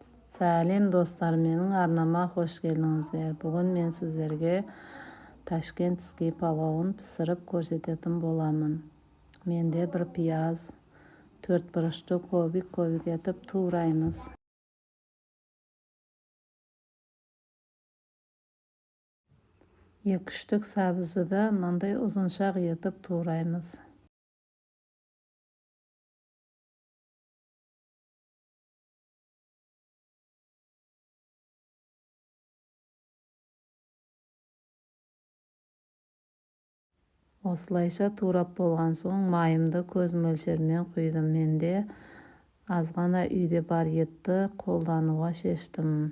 Сәлем достар, менің арнама қош келдіңіздер. Бүгін мен сіздерге ташкентский палауын пісіріп көрсететін боламын. Менде бір пияз, 4 бұрышты көбік етіп тураймыз. Екі штүк сәбізді да мынандай ұзыншақ етіп тураймыз. Осылайша турап болған соң майымды көз мөлшермен құйдым. Менде азғана үйде бар етті қолдануға шештім.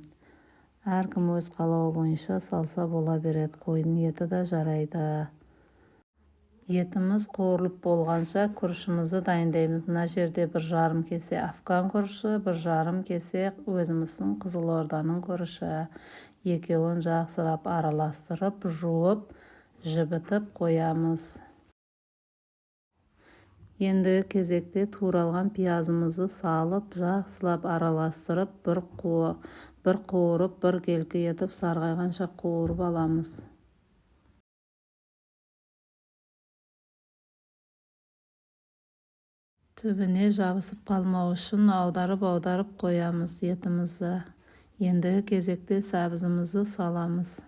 Әркім өз қалауы бойынша салса бола береді. Қойдың еті де жарайды. Етіміз қуырылып болғанша күрішімізді дайындаймыз. Мына жерде 1,5 кесе афган күріші, 1,5 кесе өзіміздің Қызылорданың күріші. Екеуін жақсылап араластырып, жуып, жібітіп қоямыз. Енді кезекте туралған пиязымызды салып, жақсылап араластырып, бір қуырып, бір келкі етіп сарғайғанша қуырып аламыз. Түбіне жабысып қалмау үшін аударып қоямыз етімізді. Енді кезекте сәбізімізді саламыз.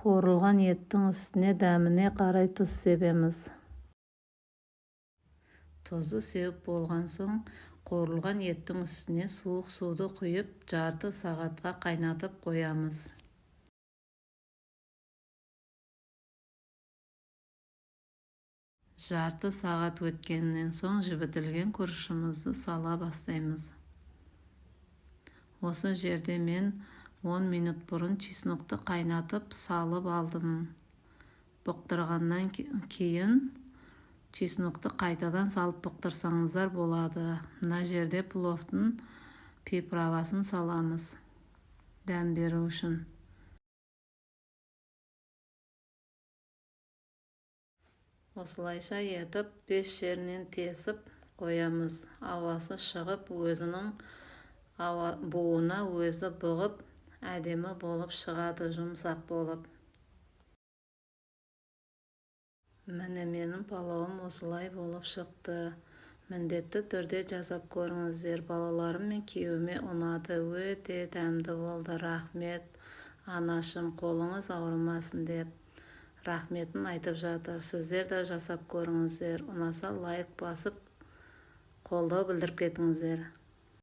Қуырылған еттің үстіне дәміне қарай тұз себеміз. Тұзды сеуіп болған соң, қуырылған еттің үстіне суық суды құйып, жарты сағатқа қайнатып қоямыз. Жарты сағат өткеннен соң жібітілген күрішімізді сала бастаймыз. Осы жерде мен 10 минут бұрын чеснокты қайнатып салып алдым. Бұқтырғаннан кейін чеснокты қайтадан салып бұқтырсаңыздар болады. Мына жерде пловтың приправасын саламыз, дәм беру үшін. Осылайша етіп 5 жерінен тесіп қоямыз. Ауасы шығып, өзінің буына өзі бұғып, әдемі болып шығады, жұмсақ болып. Міне менің палауым осылай болып шықты. Міндетті түрде жасап көріңіздер. Балаларым мен күйеуіме ұнады, өте дәмді болды. Рахмет, анашым, қолыңыз ауырмасын деп рахметін айтып жатыр. Сіздер де жасап көріңіздер. Ұнаса лайк басып, қолдау білдіріп кетіңіздер.